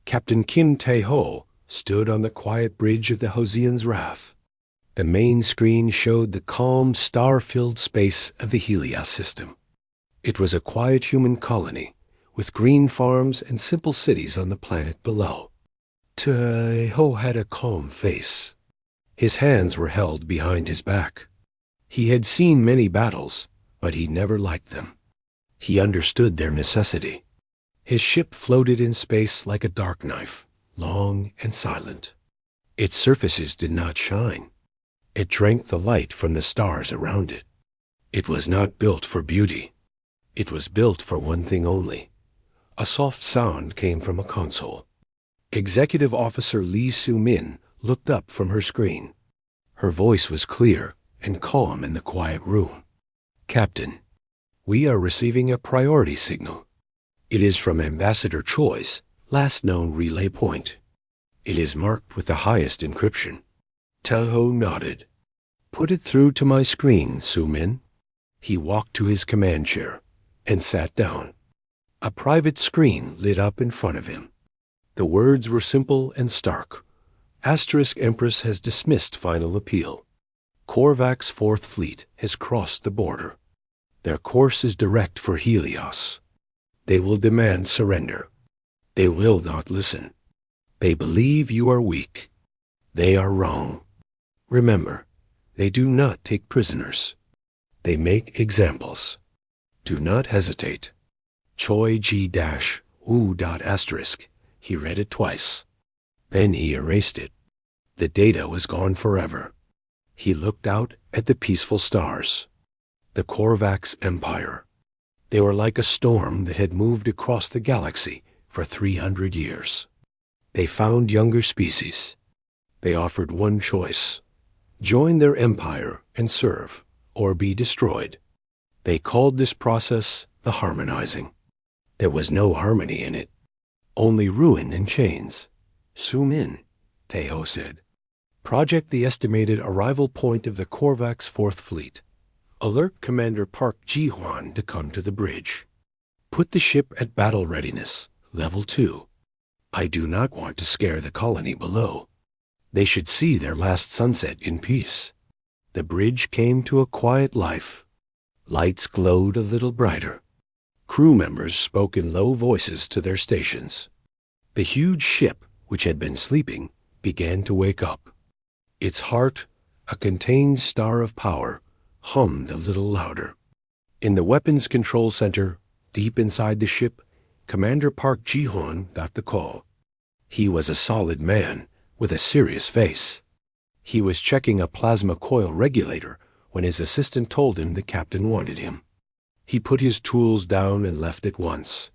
Captain Kim Tae-ho stood on the quiet bridge of the Hosian's Wrath. The main screen showed the calm, star-filled space of the Helios system. It was a quiet human colony, with green farms and simple cities on the planet below. Tae-ho had a calm face. His hands were held behind his back. He had seen many battles, but he never liked them. He understood their necessity. His ship floated in space like a dark knife, long and silent. Its surfaces did not shine. It drank the light from the stars around it. It was not built for beauty. It was built for one thing only. A soft sound came from a console. Executive Officer Lee Soo-min looked up from her screen. Her voice was clear and calm in the quiet room. "Captain, we are receiving a priority signal. It is from Ambassador Choi's last known relay point. It is marked with the highest encryption." Tae-ho nodded. "Put it through to my screen, Soo-min." He walked to his command chair and sat down. A private screen lit up in front of him. The words were simple and stark. Asterisk Empress has dismissed final appeal. Korvac's Fourth Fleet has crossed the border. Their course is direct for Helios. They will demand surrender. They will not listen. They believe you are weak. They are wrong. Remember, they do not take prisoners. They make examples. Do not hesitate. Choi G-U. He read it twice. Then he erased it. The data was gone forever. He looked out at the peaceful stars. The Korvax Empire. They were like a storm that had moved across the galaxy for 300 years. They found younger species. They offered one choice: join their empire and serve, or be destroyed. They called this process the harmonizing. There was no harmony in it, only ruin and chains. "Soo-min," Tae-ho said. "Project the estimated arrival point of the Korvax Fourth Fleet. Alert Commander Park Ji-hwan to come to the bridge. Put the ship at battle readiness, level 2. I do not want to scare the colony below. They should see their last sunset in peace." The bridge came to a quiet life. Lights glowed a little brighter. Crew members spoke in low voices to their stations. The huge ship, which had been sleeping, began to wake up. Its heart, a contained star of power, hummed a little louder. In the weapons control center, deep inside the ship, Commander Park Ji-hwan got the call. He was a solid man with a serious face. He was checking a plasma coil regulator when his assistant told him the captain wanted him. He put his tools down and left at once.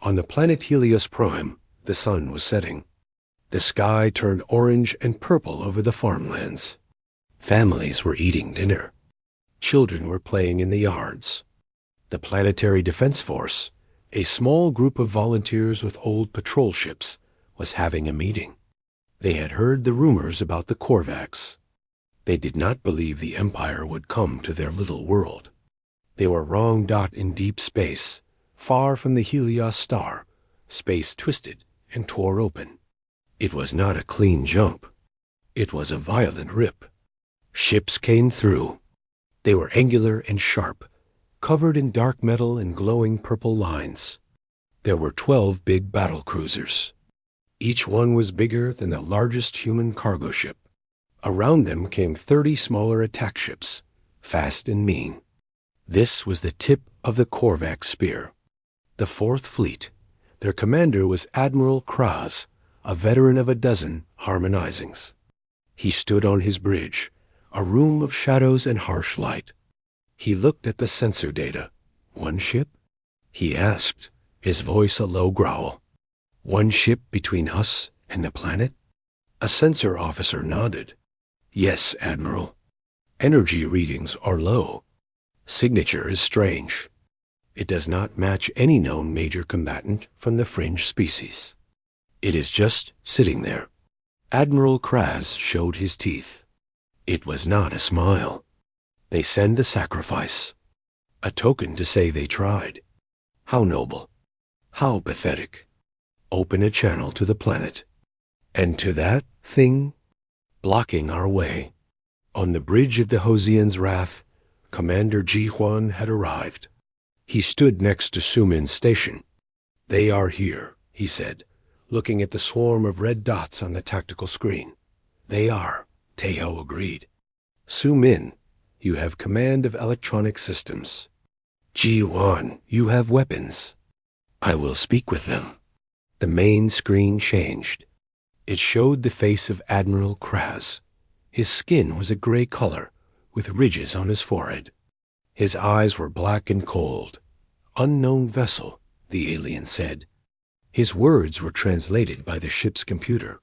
On the planet Helios Prime, the sun was setting. The sky turned orange and purple over the farmlands. Families were eating dinner. Children were playing in the yards. The Planetary Defense Force, a small group of volunteers with old patrol ships, was having a meeting. They had heard the rumors about the Korvax. They did not believe the Empire would come to their little world. They were wrong. In deep space, far from the Helios star, space twisted and tore open. It was not a clean jump. It was a violent rip. Ships came through. They were angular and sharp, covered in dark metal and glowing purple lines. There were 12 big battle cruisers. Each one was bigger than the largest human cargo ship. Around them came 30 smaller attack ships, fast and mean. This was the tip of the Korvax spear. The Fourth Fleet. Their commander was Admiral Kraz, a veteran of a dozen harmonizings. He stood on his bridge, a room of shadows and harsh light. He looked at the sensor data. "One ship?" he asked, his voice a low growl. "One ship between us and the planet?" A sensor officer nodded. "Yes, Admiral. Energy readings are low. Signature is strange. It does not match any known major combatant from the fringe species. It is just sitting there." Admiral Kraz showed his teeth. It was not a smile. They send a sacrifice. A token to say they tried. How noble. How pathetic. Open a channel to the planet. And to that thing blocking our way. On the bridge of the Hosian's Wrath, Commander Ji-Huan had arrived. He stood next to Su-Min's station. "They are here," he said, looking at the swarm of red dots on the tactical screen. "They are," Tae-Ho agreed. "Su-Min, you have command of electronic systems. Ji-Huan, you have weapons. I will speak with them." The main screen changed. It showed the face of Admiral Kraz. His skin was a gray color, with ridges on his forehead. His eyes were black and cold. "Unknown vessel," the alien said. His words were translated by the ship's computer.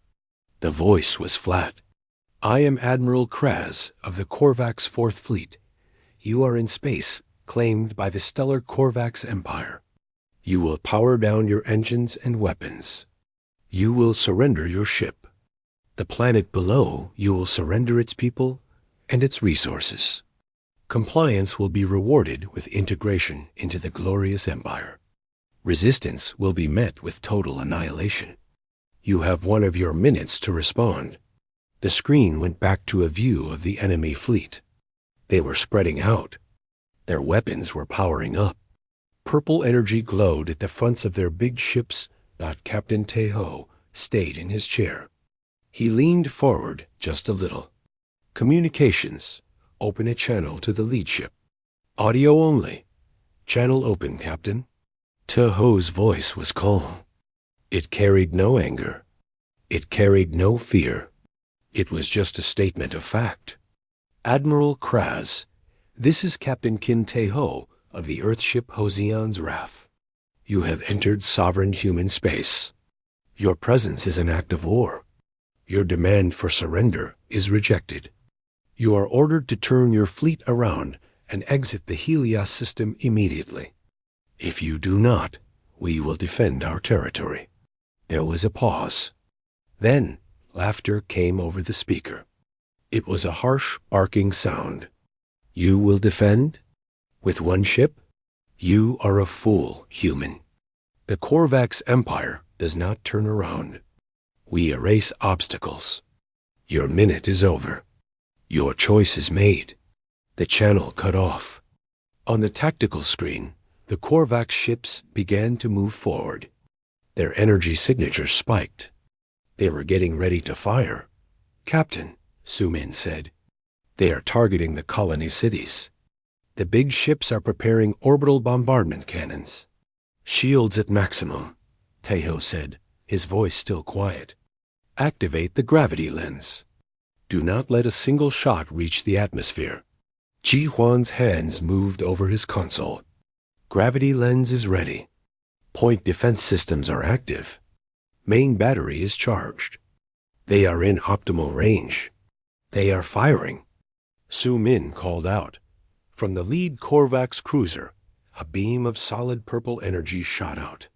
The voice was flat. "I am Admiral Kraz of the Korvax Fourth Fleet. You are in space, claimed by the stellar Korvax Empire. You will power down your engines and weapons. You will surrender your ship. The planet below, you will surrender its people and its resources. Compliance will be rewarded with integration into the glorious empire. Resistance will be met with total annihilation. You have 1 of your minutes to respond." The screen went back to a view of the enemy fleet. They were spreading out. Their weapons were powering up. Purple energy glowed at the fronts of their big ships. Captain Tae-Ho stayed in his chair. He leaned forward just a little. "Communications. Open a channel to the lead ship. Audio only. Channel open, Captain." Tae-Ho's voice was calm. It carried no anger. It carried no fear. It was just a statement of fact. "Admiral Kraz, this is Captain Kin Tae-Ho of the Earthship Hosian's Wrath. You have entered sovereign human space. Your presence is an act of war. Your demand for surrender is rejected. You are ordered to turn your fleet around and exit the Helios system immediately. If you do not, we will defend our territory." There was a pause. Then laughter came over the speaker. It was a harsh, barking sound. "You will defend? With 1 ship? You are a fool, human. The Korvax Empire does not turn around. We erase obstacles. Your minute is over. Your choice is made." The channel cut off. On the tactical screen, the Korvax ships began to move forward. Their energy signatures spiked. They were getting ready to fire. "Captain," Su-Min said, "they are targeting the colony cities. The big ships are preparing orbital bombardment cannons." "Shields at maximum," Tae-Ho said, his voice still quiet. "Activate the gravity lens. Do not let a single shot reach the atmosphere." Ji-Huan's hands moved over his console. "Gravity lens is ready. Point defense systems are active. Main battery is charged. They are in optimal range. They are firing." Su-Min called out. From the lead Korvax cruiser, a beam of solid purple energy shot out.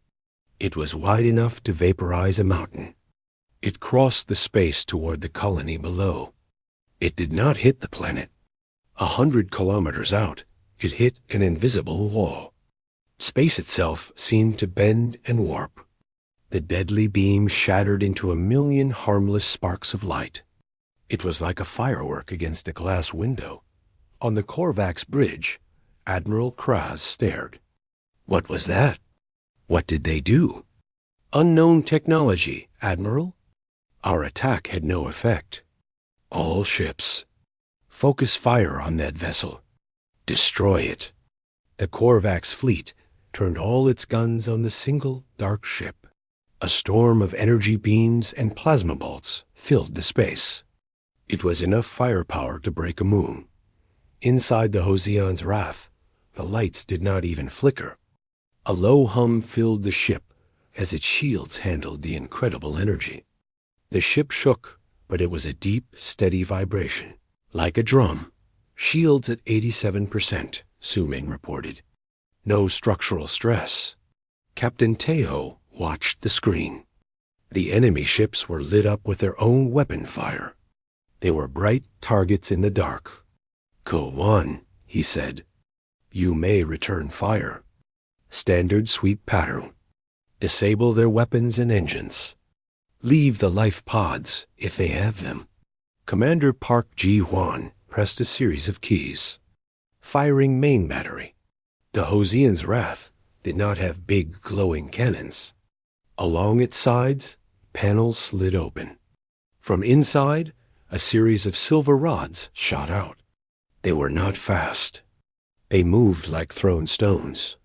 It was wide enough to vaporize a mountain. It crossed the space toward the colony below. It did not hit the planet. 100 kilometers out, it hit an invisible wall. Space itself seemed to bend and warp. The deadly beam shattered into a million harmless sparks of light. It was like a firework against a glass window. On the Korvax bridge, Admiral Kraz stared. "What was that? What did they do?" "Unknown technology, Admiral. Our attack had no effect. All ships. Focus fire on that vessel. Destroy it." The Korvax fleet turned all its guns on the single dark ship. A storm of energy beams and plasma bolts filled the space. It was enough firepower to break a moon. Inside the Hosian's Wrath, the lights did not even flicker. A low hum filled the ship as its shields handled the incredible energy. The ship shook, but it was a deep, steady vibration. Like a drum. "Shields at 87%, Su-Min reported. "No structural stress." Captain Tae-Ho watched the screen. The enemy ships were lit up with their own weapon fire. They were bright targets in the dark. "Go on," he said. "You may return fire. Standard sweep pattern. Disable their weapons and engines. Leave the life pods, if they have them. Commander Park Ji-hwan pressed a series of keys. Firing main battery. The Hosian's Wrath did not have big glowing cannons. Along its sides, panels slid open. From inside, a series of silver rods shot out. They were not fast. They moved like thrown stones.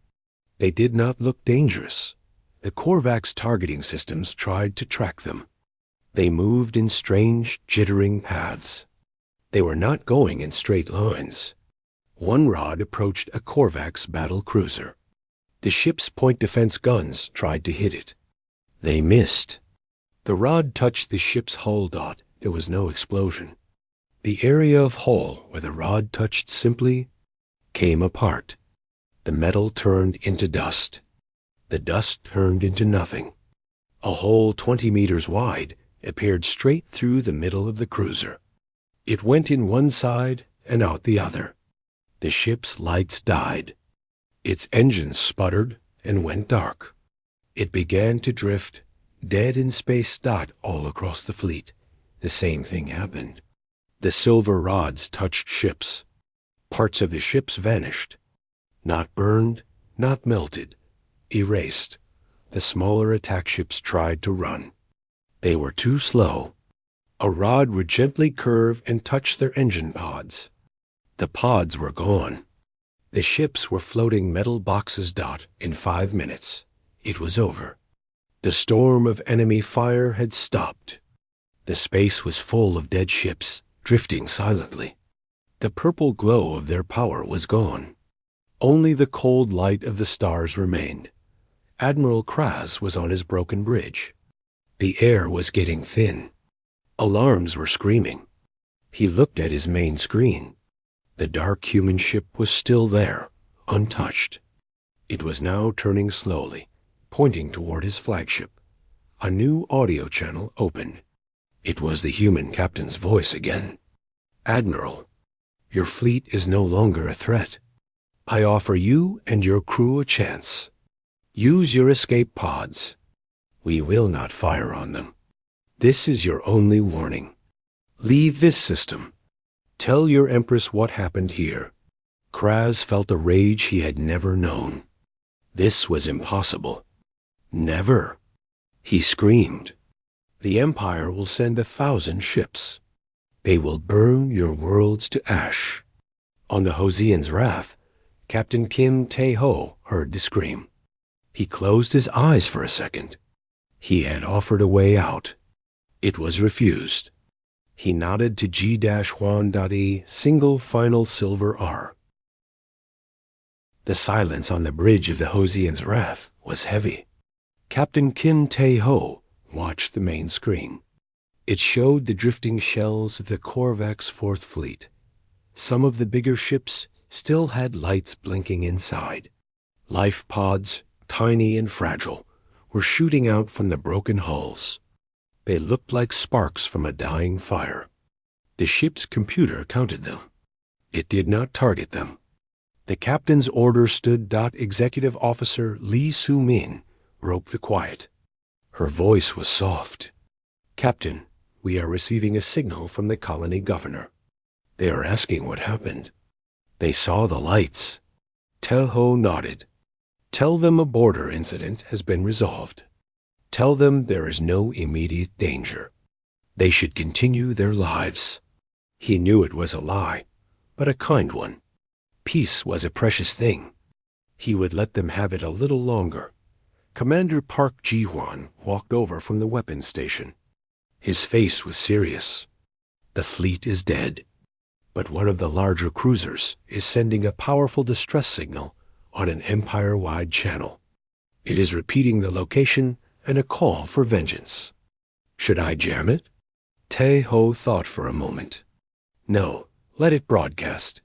They did not look dangerous. The Korvax targeting systems tried to track them. They moved in strange, jittering paths. They were not going in straight lines. One rod approached a Korvax battle cruiser. The ship's point defense guns tried to hit it. They missed. The rod touched the ship's hull dot. There was no explosion. The area of hull where the rod touched simply came apart. The metal turned into dust. The dust turned into nothing. A hole 20 meters wide appeared straight through the middle of the cruiser. It went in one side and out the other. The ship's lights died. Its engines sputtered and went dark. It began to drift, dead in space dot all across the fleet. The same thing happened. The silver rods touched ships. Parts of the ships vanished. Not burned, not melted. Erased. The smaller attack ships tried to run. They were too slow. A rod would gently curve and touch their engine pods. The pods were gone. The ships were floating metal boxes dot in 5 minutes. It was over. The storm of enemy fire had stopped. The space was full of dead ships, drifting silently. The purple glow of their power was gone. Only the cold light of the stars remained. Admiral Kraz was on his broken bridge. The air was getting thin. Alarms were screaming. He looked at his main screen. The dark human ship was still there, untouched. It was now turning slowly, pointing toward his flagship. A new audio channel opened. It was the human captain's voice again. "Admiral, your fleet is no longer a threat. I offer you and your crew a chance. Use your escape pods. We will not fire on them. This is your only warning. Leave this system. Tell your Empress what happened here." Kraz felt a rage he had never known. This was impossible. Never. He screamed. "The Empire will send 1,000 ships. They will burn your worlds to ash." On the Hosian's Wrath, Captain Kim Tae-ho heard the scream. He closed his eyes for a second. He had offered a way out. It was refused. He nodded to G-1.E single final silver R. The silence on the bridge of the Hosian's Wrath was heavy. Captain Kim Tae-ho watched the main screen. It showed the drifting shells of the Korvax Fourth Fleet. Some of the bigger ships still had lights blinking inside. Life pods, tiny and fragile, were shooting out from the broken hulls. They looked like sparks from a dying fire. The ship's computer counted them. It did not target them. The captain's order stood. Executive Officer Lee Soo-min broke the quiet. Her voice was soft. "Captain, we are receiving a signal from the colony governor. They are asking what happened. They saw the lights." Tae-ho nodded. "Tell them a border incident has been resolved. Tell them there is no immediate danger. They should continue their lives." He knew it was a lie, but a kind one. Peace was a precious thing. He would let them have it a little longer. Commander Park Ji-hwan walked over from the weapons station. His face was serious. "The fleet is dead, but one of the larger cruisers is sending a powerful distress signal on an empire-wide channel. It is repeating the location and a call for vengeance. Should I jam it?" Tae-ho thought for a moment. "No, let it broadcast.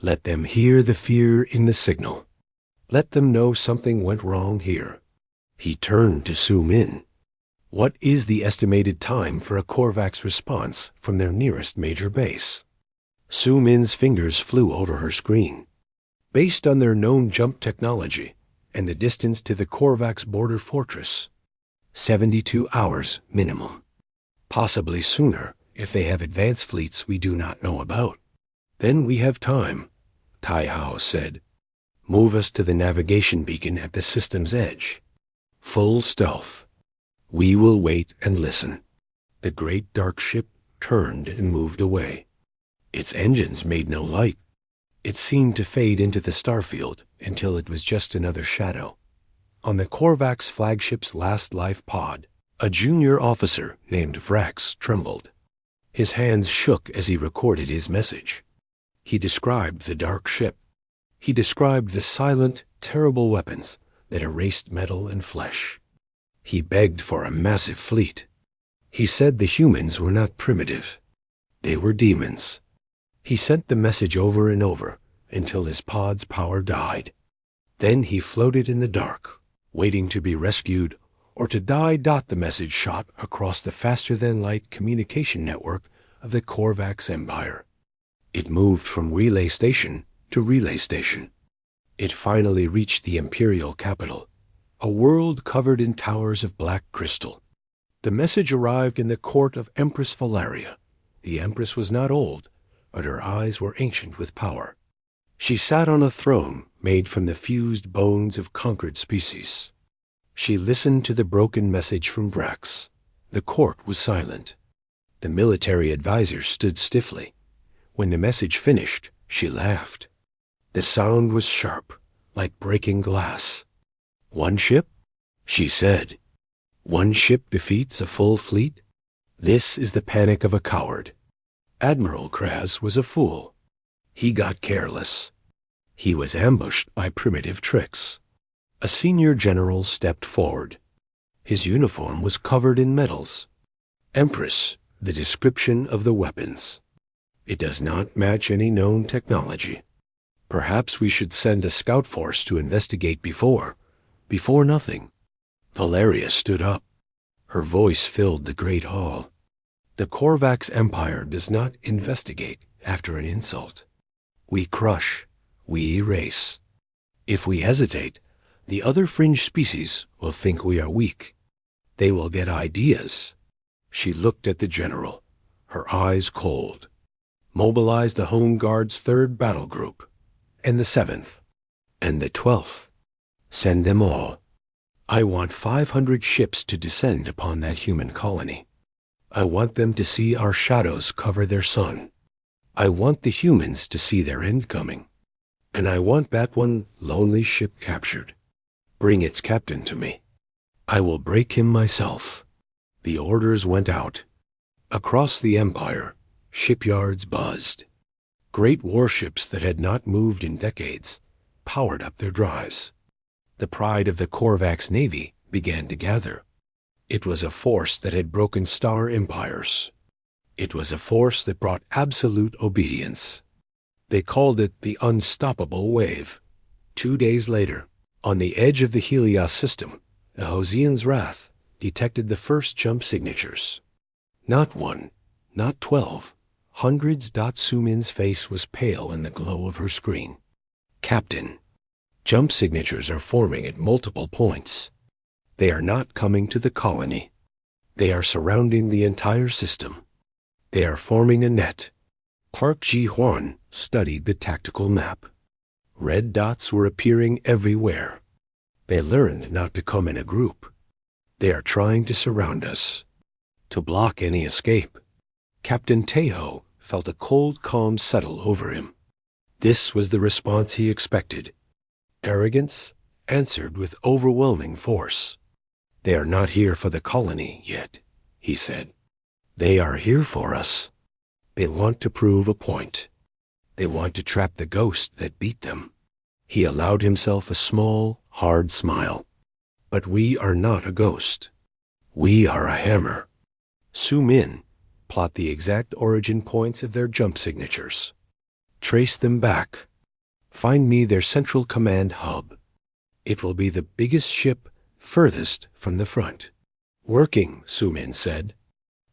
Let them hear the fear in the signal. Let them know something went wrong here." He turned to Soo-min. "What is the estimated time for a Korvax response from their nearest major base?" Soo-min's fingers flew over her screen. Based on their known jump technology, and the distance to the Korvax border fortress. 72 hours minimum. Possibly sooner if they have advanced fleets we do not know about. Then we have time, Tai Hao said. Move us to the navigation beacon at the system's edge. Full stealth. We will wait and listen. The great dark ship turned and moved away. Its engines made no light. It seemed to fade into the starfield until it was just another shadow. On the Korvax flagship's last life pod, a junior officer named Vrax trembled. His hands shook as he recorded his message. He described the dark ship. He described the silent, terrible weapons that erased metal and flesh. He begged for a massive fleet. He said the humans were not primitive. They were demons. He sent the message over and over until his pod's power died. Then he floated in the dark, waiting to be rescued or to die. The message shot across the faster-than-light communication network of the Korvax Empire. It moved from relay station to relay station. It finally reached the imperial capital, a world covered in towers of black crystal. The message arrived in the court of Empress Valeria. The Empress was not old, but her eyes were ancient with power. She sat on a throne made from the fused bones of conquered species. She listened to the broken message from Vrax. The court was silent. The military advisor stood stiffly. When the message finished, she laughed. The sound was sharp, like breaking glass. "One ship?" she said. "One ship defeats a full fleet? This is the panic of a coward." Admiral Kraz was a fool. He got careless. He was ambushed by primitive tricks. A senior general stepped forward. His uniform was covered in medals. "Empress, the description of the weapons. It does not match any known technology. Perhaps we should send a scout force to investigate before nothing." Valeria stood up. Her voice filled the great hall. The Korvax Empire does not investigate after an insult. We crush, we erase. If we hesitate, the other fringe species will think we are weak. They will get ideas. She looked at the general, her eyes cold. Mobilize the Home Guard's 3rd Battle Group, and the 7th, and the 12th. Send them all. I want 500 ships to descend upon that human colony. I want them to see our shadows cover their sun. I want the humans to see their end coming. And I want that one lonely ship captured. Bring its captain to me. I will break him myself. The orders went out. Across the Empire, shipyards buzzed. Great warships that had not moved in decades powered up their drives. The pride of the Korvax Navy began to gather. It was a force that had broken star empires. It was a force that brought absolute obedience. They called it the Unstoppable Wave. 2 days later, on the edge of the Helios system, the Hosian's Wrath detected the first jump signatures. Not 1, not 12. Hundreds. Sumin's face was pale in the glow of her screen. "Captain, jump signatures are forming at multiple points. They are not coming to the colony. They are surrounding the entire system. They are forming a net." Park Ji-hwan studied the tactical map. Red dots were appearing everywhere. They learned not to come in a group. They are trying to surround us, to block any escape. Captain Tejo felt a cold calm settle over him. This was the response he expected. Arrogance answered with overwhelming force. "They are not here for the colony yet," he said. "They are here for us. They want to prove a point. They want to trap the ghost that beat them." He allowed himself a small, hard smile. "But we are not a ghost. We are a hammer." Su-min, plot the exact origin points of their jump signatures. Trace them back. Find me their central command hub. It will be the biggest ship furthest from the front. "Working," Su-min said.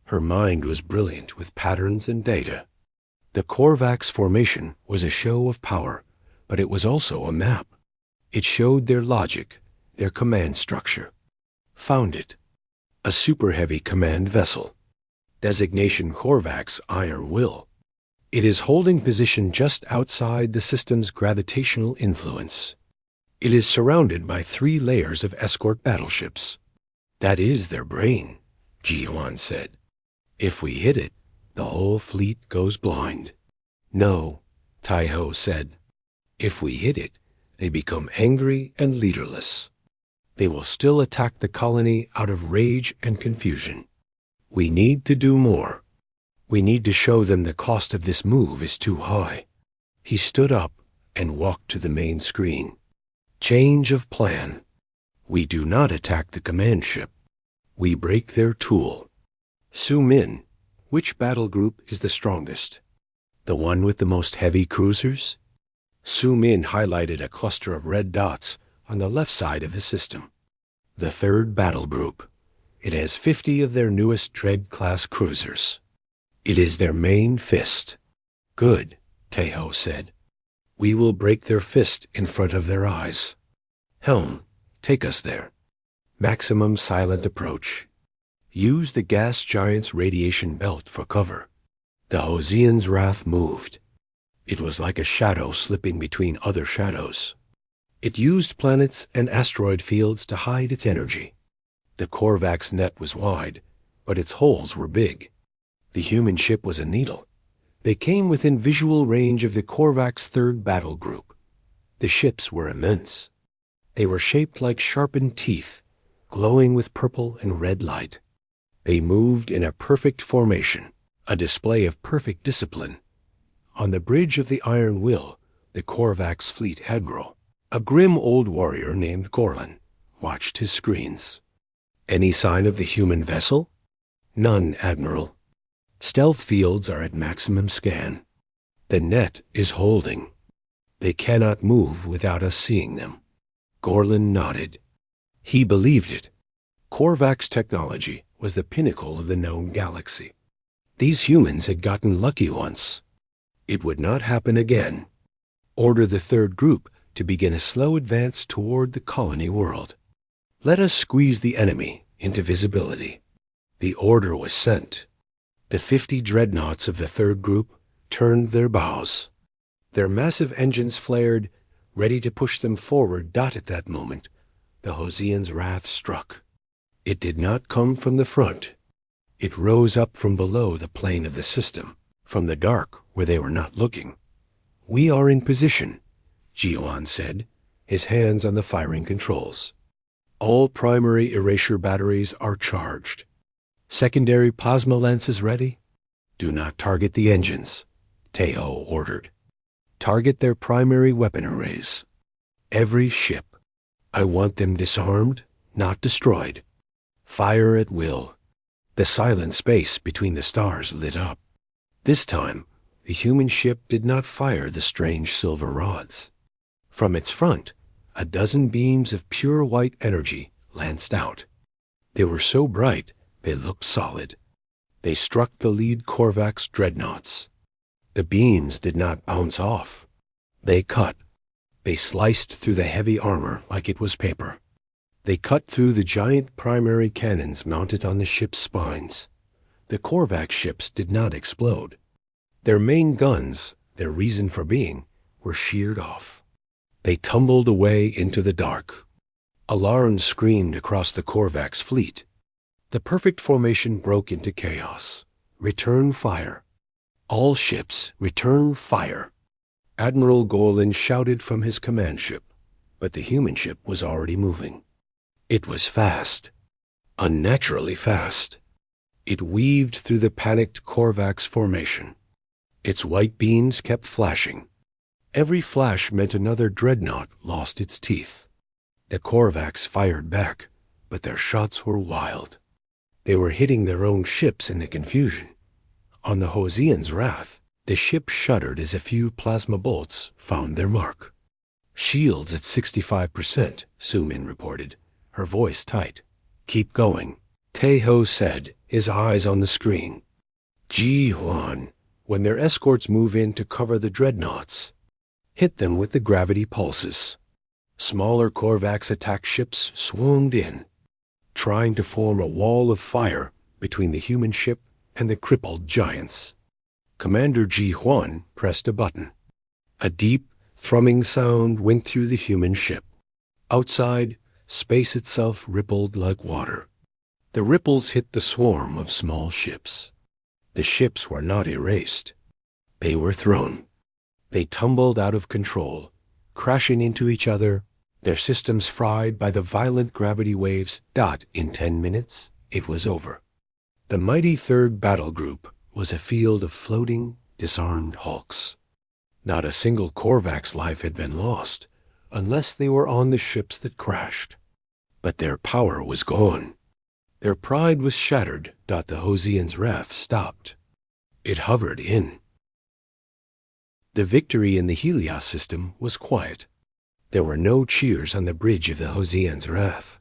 Her mind was brilliant with patterns and data. The Korvax formation was a show of power, but it was also a map. It showed their logic, their command structure. Found it. A super heavy command vessel. Designation Korvax Iron Will. It is holding position just outside the system's gravitational influence. It is surrounded by 3 layers of escort battleships. That is their brain, Ji-Yuan said. If we hit it, the whole fleet goes blind. No, Tai-Ho said. If we hit it, they become angry and leaderless. They will still attack the colony out of rage and confusion. We need to do more. We need to show them the cost of this move is too high. He stood up and walked to the main screen. Change of plan. We do not attack the command ship. We break their tool. Su-Min, which battle group is the strongest? The one with the most heavy cruisers? Su-Min highlighted a cluster of red dots on the left side of the system. The 3rd battle group. It has 50 of their newest Dread-class cruisers. It is their main fist. Good, Tai-Ho said. We will break their fist in front of their eyes. Helm, take us there. Maximum silent approach. Use the gas giant's radiation belt for cover. The Hosian's wrath moved. It was like a shadow slipping between other shadows. It used planets and asteroid fields to hide its energy. The Korvax net was wide, but its holes were big. The human ship was a needle. They came within visual range of the Korvax 3rd battle group. The ships were immense. They were shaped like sharpened teeth, glowing with purple and red light. They moved in a perfect formation, a display of perfect discipline. On the bridge of the Iron Will, the Korvax fleet admiral, a grim old warrior named Gorlin, watched his screens. Any sign of the human vessel? None, Admiral. Stealth fields are at maximum scan. The net is holding. They cannot move without us seeing them. Gorlin nodded. He believed it. Korvax technology was the pinnacle of the known galaxy. These humans had gotten lucky once. It would not happen again. Order the 3rd group to begin a slow advance toward the colony world. Let us squeeze the enemy into visibility. The order was sent. The 50 dreadnoughts of the 3rd group turned their bows. Their massive engines flared, ready to push them forward. At that moment, the Hosian's wrath struck. It did not come from the front. It rose up from below the plane of the system, from the dark where they were not looking. We are in position, Ji-Yuan said, his hands on the firing controls. All primary erasure batteries are charged. Secondary plasma lances ready? Do not target the engines, Tai-Ho ordered. Target their primary weapon arrays. Every ship. I want them disarmed, not destroyed. Fire at will. The silent space between the stars lit up. This time, the human ship did not fire the strange silver rods. From its front, a dozen beams of pure white energy lanced out. They were so bright, they looked solid. They struck the lead Korvax dreadnoughts. The beams did not bounce off. They cut. They sliced through the heavy armor like it was paper. They cut through the giant primary cannons mounted on the ship's spines. The Korvax ships did not explode. Their main guns, their reason for being, were sheared off. They tumbled away into the dark. Alarms screamed across the Korvax fleet. The perfect formation broke into chaos. Return fire. All ships, return fire. Admiral Gorlin shouted from his command ship, but the human ship was already moving. It was fast. Unnaturally fast. It weaved through the panicked Korvax formation. Its white beams kept flashing. Every flash meant another dreadnought lost its teeth. The Korvax fired back, but their shots were wild. They were hitting their own ships in the confusion. On the Hosian's wrath, the ship shuddered as a few plasma bolts found their mark. Shields at 65%, Su-Min reported, her voice tight. Keep going, Tai-Ho said, his eyes on the screen. Ji-Yuan, when their escorts move in to cover the dreadnoughts, hit them with the gravity pulses. Smaller Korvax attack ships swooned in, trying to form a wall of fire between the human ship and the crippled giants. Commander Ji Huan pressed a button. A deep, thrumming sound went through the human ship. Outside, space itself rippled like water. The ripples hit the swarm of small ships. The ships were not erased. They were thrown. They tumbled out of control, crashing into each other, their systems fried by the violent gravity waves. In 10 minutes, it was over. The mighty third battle group was a field of floating, disarmed hulks. Not a single Korvax life had been lost, unless they were on the ships that crashed. But their power was gone. Their pride was shattered. The Hosian's wrath stopped. It hovered in. The victory in the Helios system was quiet. There were no cheers on the bridge of the Hosian's wrath.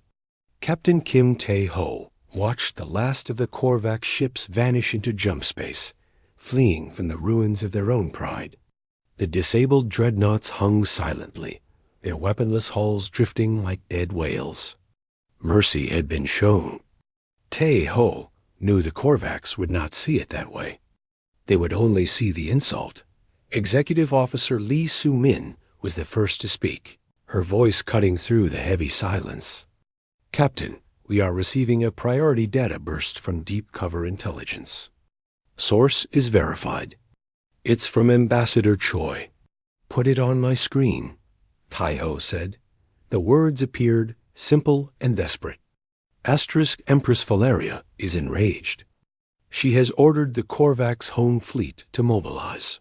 Captain Kim Tae-ho watched the last of the Korvax ships vanish into jump space, fleeing from the ruins of their own pride. The disabled dreadnoughts hung silently, their weaponless hulls drifting like dead whales. Mercy had been shown. Tae-ho knew the Korvax would not see it that way. They would only see the insult. Executive Officer Lee Soo-min was the first to speak, her voice cutting through the heavy silence. Captain, we are receiving a priority data burst from Deep Cover Intelligence. Source is verified. It's from Ambassador Choi. Put it on my screen, Tae-ho said. The words appeared simple and desperate. Empress Valeria is enraged. She has ordered the Korvax home fleet to mobilize.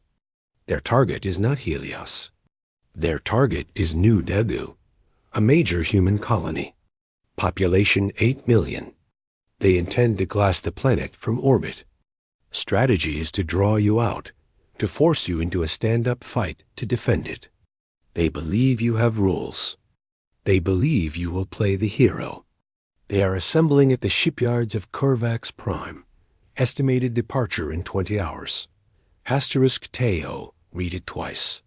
Their target is not Helios. Their target is New Daegu, a major human colony. Population 8 million. They intend to glass the planet from orbit. Strategy is to draw you out, to force you into a stand-up fight to defend it. They believe you have rules. They believe you will play the hero. They are assembling at the shipyards of Korvax Prime. Estimated departure in 20 hours. Tae-ho, read it twice.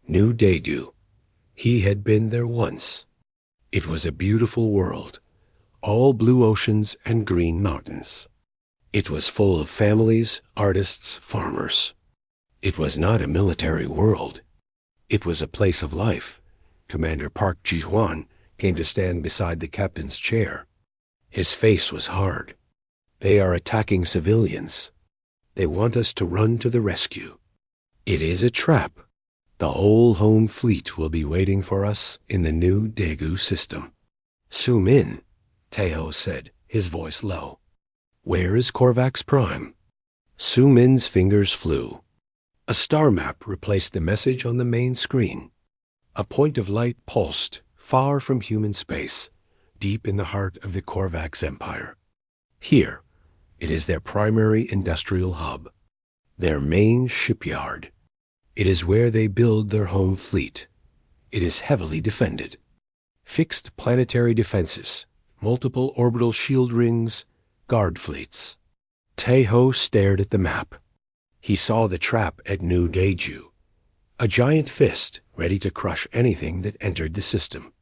New Daegu. He had been there once. It was a beautiful world, all blue oceans and green mountains. It was full of families, artists, farmers. It was not a military world. It was a place of life. Commander Park Ji-hwan came to stand beside the captain's chair. His face was hard. They are attacking civilians. They want us to run to the rescue. It is a trap. The whole home fleet will be waiting for us in the New Daegu system. Soo-min, Tae-ho said, his voice low. Where is Korvax Prime? Soo-min's fingers flew. A star map replaced the message on the main screen. A point of light pulsed far from human space, deep in the heart of the Korvax Empire. Here, it is their primary industrial hub, their main shipyard. It is where they build their home fleet. It is heavily defended. Fixed planetary defenses, multiple orbital shield rings, guard fleets. Tae-ho stared at the map. He saw the trap at New Daegu, a giant fist ready to crush anything that entered the system.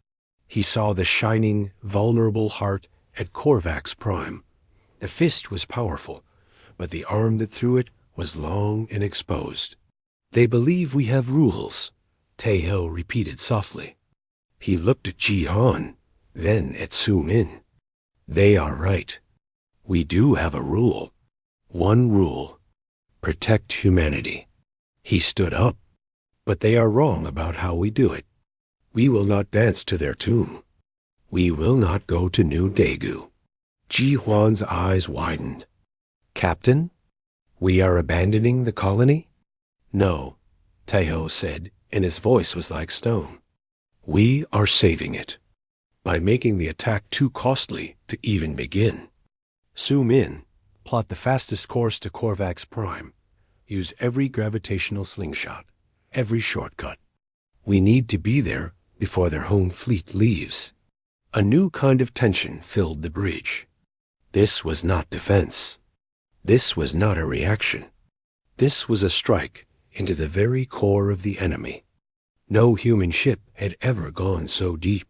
He saw the shining, vulnerable heart at Korvax Prime. The fist was powerful, but the arm that threw it was long and exposed. They believe we have rules, Tae-ho repeated softly. He looked at Ji-han, then at Soo-min. They are right. We do have a rule. One rule. Protect humanity. He stood up. But they are wrong about how we do it. We will not dance to their tune. We will not go to New Daegu. Ji-hwan's eyes widened. Captain, we are abandoning the colony? No, Tae-ho said, and his voice was like stone. We are saving it, by making the attack too costly to even begin. Soo-min, plot the fastest course to Korvax Prime. Use every gravitational slingshot, every shortcut. We need to be there before their home fleet leaves. A new kind of tension filled the bridge. This was not defense. This was not a reaction. This was a strike into the very core of the enemy. No human ship had ever gone so deep.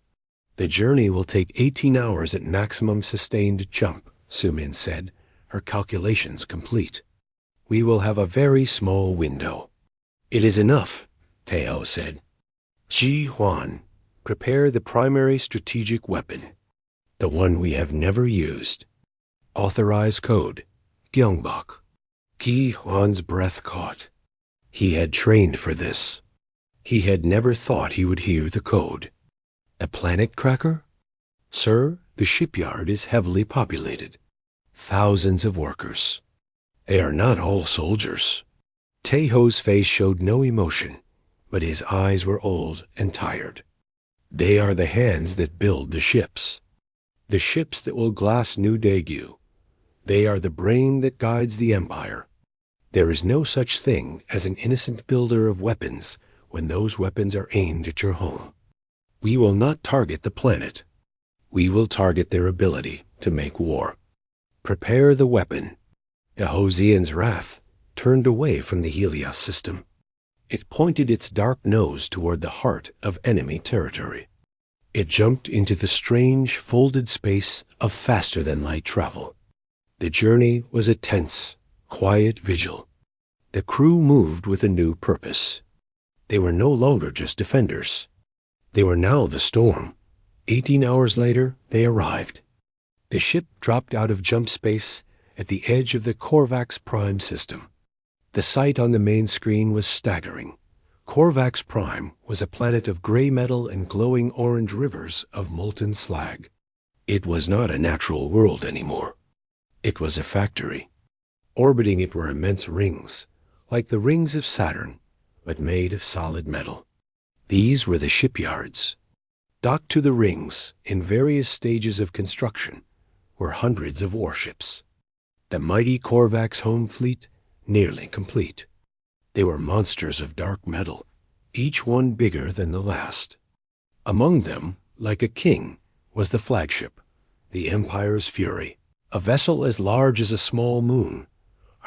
The journey will take 18 hours at maximum sustained jump, Sumin said, her calculations complete. We will have a very small window. It is enough, Teo said. Ji Huan, prepare the primary strategic weapon, the one we have never used. Authorize code, Gyeongbok. Ji Huan's breath caught. He had trained for this. He had never thought he would hear the code. A planet cracker? Sir, the shipyard is heavily populated. Thousands of workers. They are not all soldiers. Taeho's face showed no emotion, but his eyes were old and tired. They are the hands that build the ships that will glass New Daegu. They are the brain that guides the empire. There is no such thing as an innocent builder of weapons when those weapons are aimed at your home. We will not target the planet. We will target their ability to make war. Prepare the weapon. The Hosian's wrath turned away from the Helios system. It pointed its dark nose toward the heart of enemy territory. It jumped into the strange, folded space of faster-than-light travel. The journey was a tense, quiet vigil. The crew moved with a new purpose. They were no longer just defenders. They were now the storm. 18 hours later, they arrived. The ship dropped out of jump space at the edge of the Korvax Prime system. The sight on the main screen was staggering. Korvax Prime was a planet of gray metal and glowing orange rivers of molten slag. It was not a natural world anymore. It was a factory. Orbiting it were immense rings, like the rings of Saturn, but made of solid metal. These were the shipyards. Docked to the rings, in various stages of construction, were hundreds of warships. The mighty Korvax home fleet, nearly complete. They were monsters of dark metal, each one bigger than the last. Among them, like a king, was the flagship, the Empire's Fury, a vessel as large as a small moon.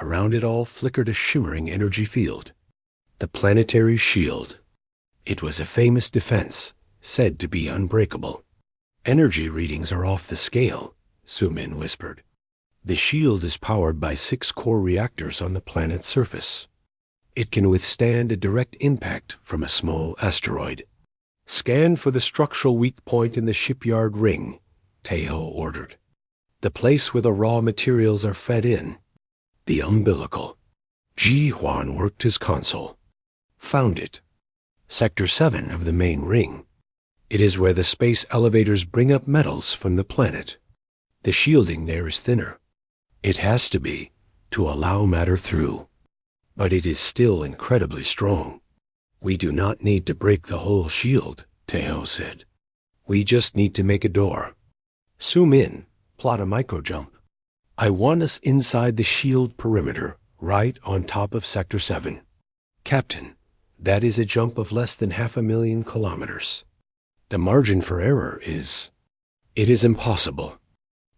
Around it all flickered a shimmering energy field. The planetary shield. It was a famous defense, said to be unbreakable. Energy readings are off the scale, Sumin whispered. The shield is powered by 6 core reactors on the planet's surface. It can withstand a direct impact from a small asteroid. Scan for the structural weak point in the shipyard ring, Taeho ordered. The place where the raw materials are fed in. The umbilical. Ji Huan worked his console. Found it. Sector 7 of the main ring. It is where the space elevators bring up metals from the planet. The shielding there is thinner. It has to be, to allow matter through. But it is still incredibly strong. We do not need to break the whole shield, Taeho said. We just need to make a door. Zoom in, plot a microjump. I want us inside the shield perimeter, right on top of Sector 7. Captain, that is a jump of less than 500,000 kilometers. The margin for error is... It is impossible.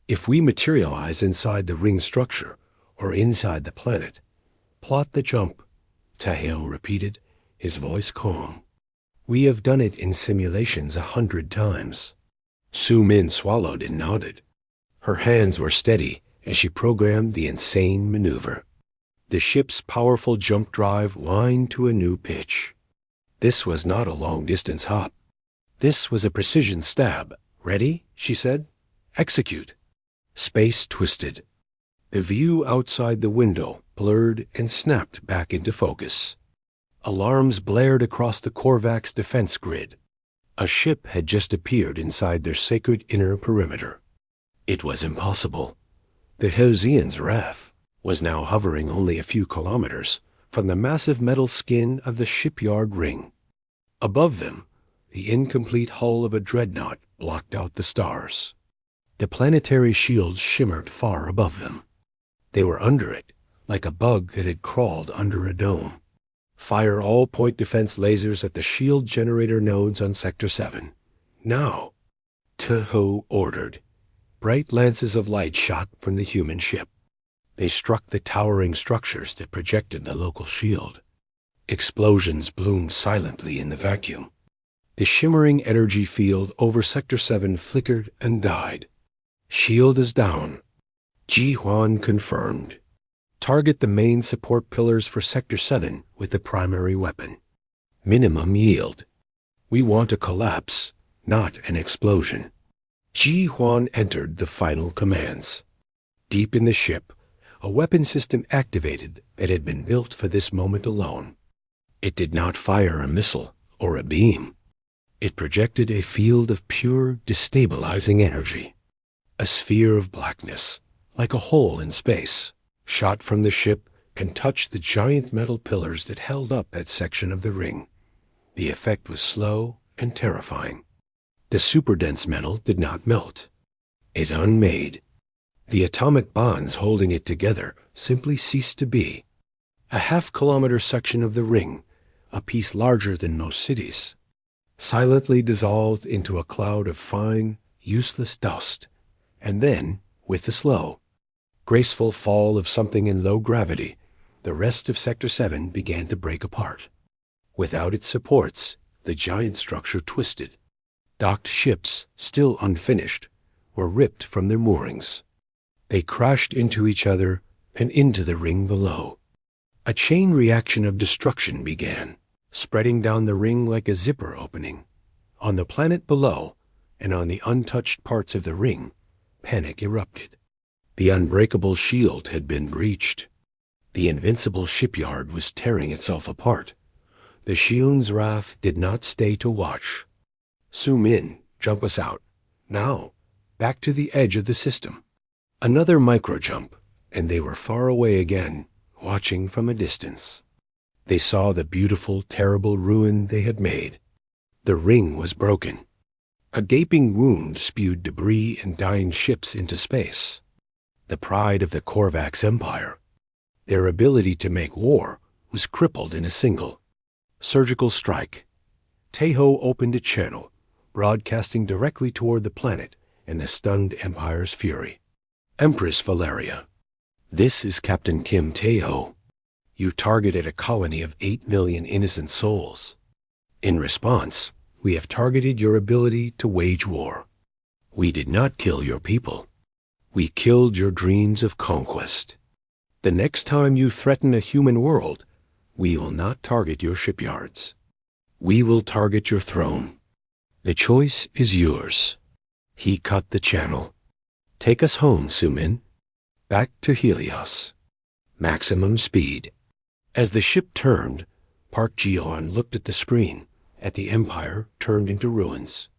If we materialize inside the ring structure, or inside the planet, plot the jump, Taeho repeated, his voice calm. We have done it in simulations 100 times. Su Min swallowed and nodded. Her hands were steady as she programmed the insane maneuver. The ship's powerful jump drive whined to a new pitch. This was not a long-distance hop. This was a precision stab. Ready? She said. Execute. Space twisted. The view outside the window blurred and snapped back into focus. Alarms blared across the Korvax defense grid. A ship had just appeared inside their sacred inner perimeter. It was impossible. The Hosian's wrath was now hovering only a few kilometers from the massive metal skin of the shipyard ring. Above them, the incomplete hull of a dreadnought blocked out the stars. The planetary shield shimmered far above them. They were under it, like a bug that had crawled under a dome. Fire all point defense lasers at the shield generator nodes on Sector 7. Now, Taeho ordered. Bright lances of light shot from the human ship. They struck the towering structures that projected the local shield. Explosions bloomed silently in the vacuum. The shimmering energy field over Sector 7 flickered and died. Shield is down. Ji Huan confirmed. Target the main support pillars for Sector 7 with the primary weapon. Minimum yield. We want a collapse, not an explosion. Ji Huan entered the final commands. Deep in the ship, a weapon system activated that had been built for this moment alone. It did not fire a missile or a beam. It projected a field of pure, destabilizing energy. A sphere of blackness, like a hole in space, shot from the ship, can touch the giant metal pillars that held up that section of the ring. The effect was slow and terrifying. The superdense metal did not melt. It unmade. The atomic bonds holding it together simply ceased to be. A half-kilometer section of the ring, a piece larger than most cities, silently dissolved into a cloud of fine, useless dust, and then, with the slow, graceful fall of something in low gravity, the rest of Sector 7 began to break apart. Without its supports, the giant structure twisted. Docked ships, still unfinished, were ripped from their moorings. They crashed into each other and into the ring below. A chain reaction of destruction began, spreading down the ring like a zipper opening. On the planet below, and on the untouched parts of the ring, panic erupted. The unbreakable shield had been breached. The invincible shipyard was tearing itself apart. The Shion's wrath did not stay to watch. Su Min, jump us out. Now, back to the edge of the system. Another micro-jump, and they were far away again, watching from a distance. They saw the beautiful, terrible ruin they had made. The ring was broken. A gaping wound spewed debris and dying ships into space. The pride of the Korvax Empire. Their ability to make war was crippled in a single surgical strike. Teho opened a channel, broadcasting directly toward the planet and the stunned Empire's fury. Empress Valeria, this is Captain Kim Teho. You targeted a colony of 8 million innocent souls. In response, we have targeted your ability to wage war. We did not kill your people. We killed your dreams of conquest. The next time you threaten a human world, we will not target your shipyards. We will target your throne. The choice is yours. He cut the channel. Take us home, Su Min. Back to Helios. Maximum speed. As the ship turned, Park Ji-on looked at the screen, at the Empire turned into ruins.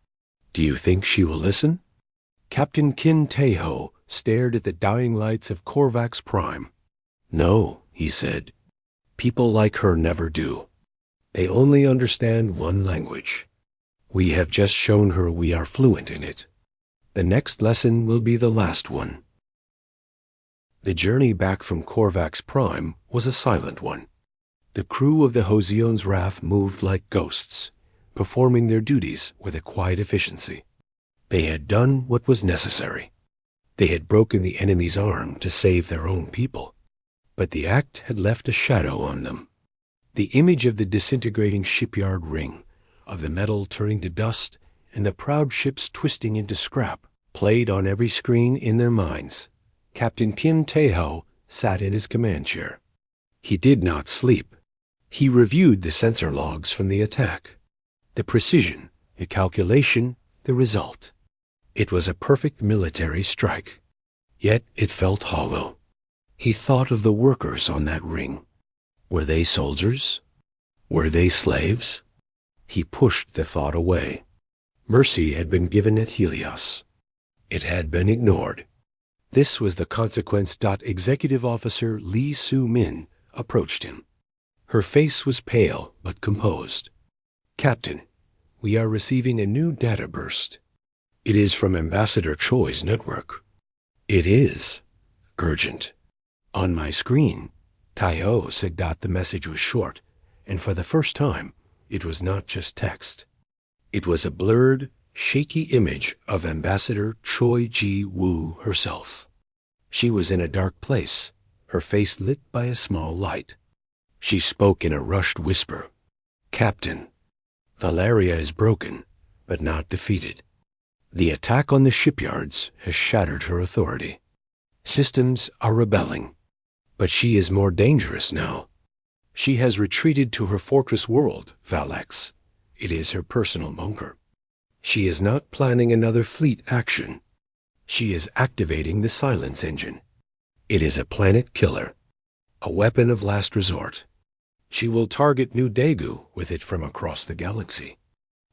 Do you think she will listen? Captain Kin Teho stared at the dying lights of Korvax Prime. No, he said. People like her never do. They only understand one language. We have just shown her we are fluent in it. The next lesson will be the last one. The journey back from Korvax Prime was a silent one. The crew of the Hozion's Wrath moved like ghosts, performing their duties with a quiet efficiency. They had done what was necessary. They had broken the enemy's arm to save their own people. But the act had left a shadow on them. The image of the disintegrating shipyard ring, of the metal turning to dust, and the proud ships twisting into scrap, played on every screen in their minds. Captain Kim Teho sat in his command chair. He did not sleep. He reviewed the sensor logs from the attack. The precision, the calculation, the result. It was a perfect military strike. Yet it felt hollow. He thought of the workers on that ring. Were they soldiers? Were they slaves? He pushed the thought away. Mercy had been given at Helios. It had been ignored. This was the consequence. Executive Officer Lee Su-min approached him. Her face was pale but composed. Captain, we are receiving a new data burst. It is from Ambassador Choi's network. It is urgent. On my screen, Taiho said the message was short, and for the first time, it was not just text. It was a blurred, shaky image of Ambassador Choi Ji-woo herself. She was in a dark place, her face lit by a small light. She spoke in a rushed whisper. "Captain, Valeria is broken, but not defeated. The attack on the shipyards has shattered her authority. Systems are rebelling, but she is more dangerous now. She has retreated to her fortress world, Valex. It is her personal bunker. She is not planning another fleet action. She is activating the silence engine. It is a planet killer, a weapon of last resort. She will target New Daegu with it from across the galaxy.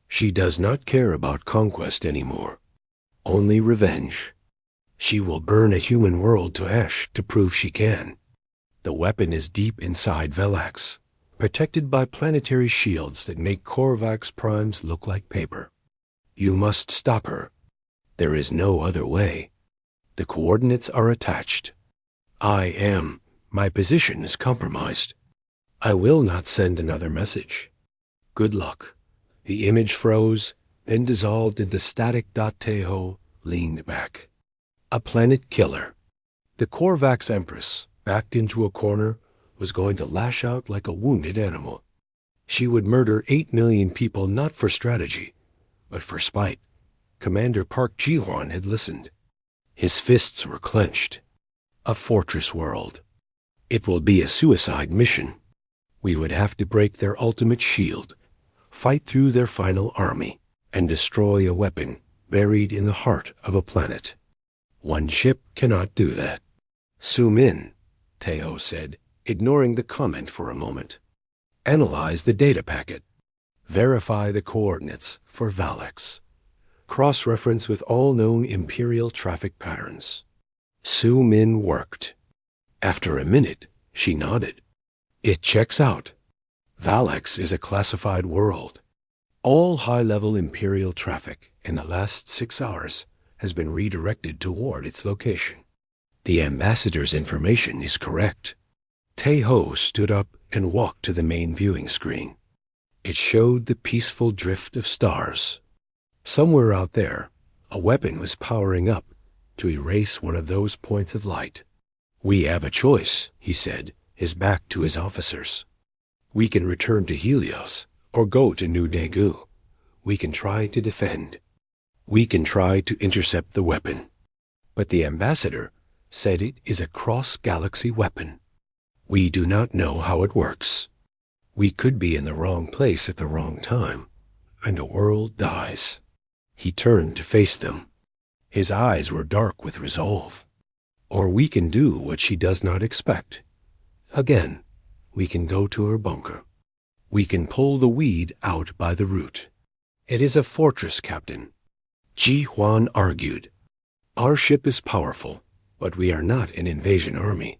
She does not care about conquest anymore, only revenge. She will burn a human world to ash to prove she can. The weapon is deep inside Velax, protected by planetary shields that make Korvax primes look like paper. You must stop her. There is no other way. The coordinates are attached. My position is compromised. I will not send another message. Good luck." The image froze, then dissolved into static. Teho leaned back. A planet killer. The Korvax Empress, backed into a corner, was going to lash out like a wounded animal. She would murder 8 million people not for strategy, but for spite. Commander Park Ji-hwan had listened. His fists were clenched. A fortress world. It will be a suicide mission. We would have to break their ultimate shield, fight through their final army, and destroy a weapon buried in the heart of a planet. One ship cannot do that. "Zoom in," Teho said, ignoring the comment for a moment. "Analyze the data packet. Verify the coordinates for Valex. Cross-reference with all known Imperial traffic patterns." Su Min worked. After a minute, she nodded. "It checks out. Valex is a classified world. All high-level Imperial traffic in the last 6 hours has been redirected toward its location. The ambassador's information is correct." Teho stood up and walked to the main viewing screen. It showed the peaceful drift of stars. Somewhere out there, a weapon was powering up to erase one of those points of light. "We have a choice," he said, his back to his officers. "We can return to Helios or go to New Daegu. We can try to defend. We can try to intercept the weapon." But the ambassador said it is a cross-galaxy weapon. "We do not know how it works. We could be in the wrong place at the wrong time, and a world dies." He turned to face them. His eyes were dark with resolve. "Or we can do what she does not expect. Again, we can go to her bunker. We can pull the weed out by the root." "It is a fortress, Captain," Ji-hwan argued. "Our ship is powerful, but we are not an invasion army.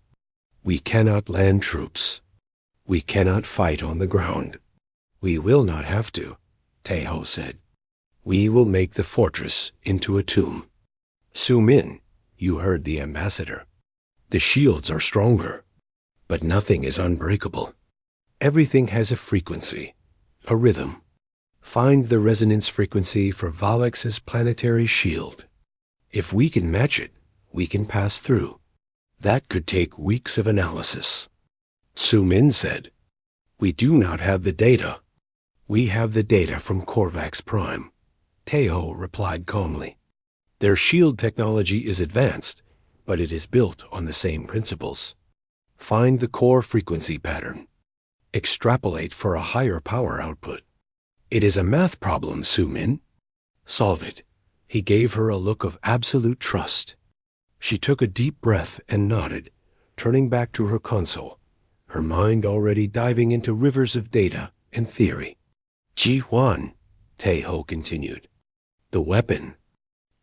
We cannot land troops. We cannot fight on the ground." "We will not have to," Teho said. "We will make the fortress into a tomb." "Su Min, you heard the ambassador. The shields are stronger, but nothing is unbreakable. Everything has a frequency, a rhythm. Find the resonance frequency for Valex's planetary shield. If we can match it, we can pass through. That could take weeks of analysis." Su Min said, "We do not have the data." "We have the data from Korvax Prime," Teho replied calmly. "Their shield technology is advanced, but it is built on the same principles. Find the core frequency pattern. Extrapolate for a higher power output. It is a math problem, Su Min. Solve it." He gave her a look of absolute trust. She took a deep breath and nodded, turning back to her console, her mind already diving into rivers of data and theory. "Ji-hwan," Teho continued, "the weapon.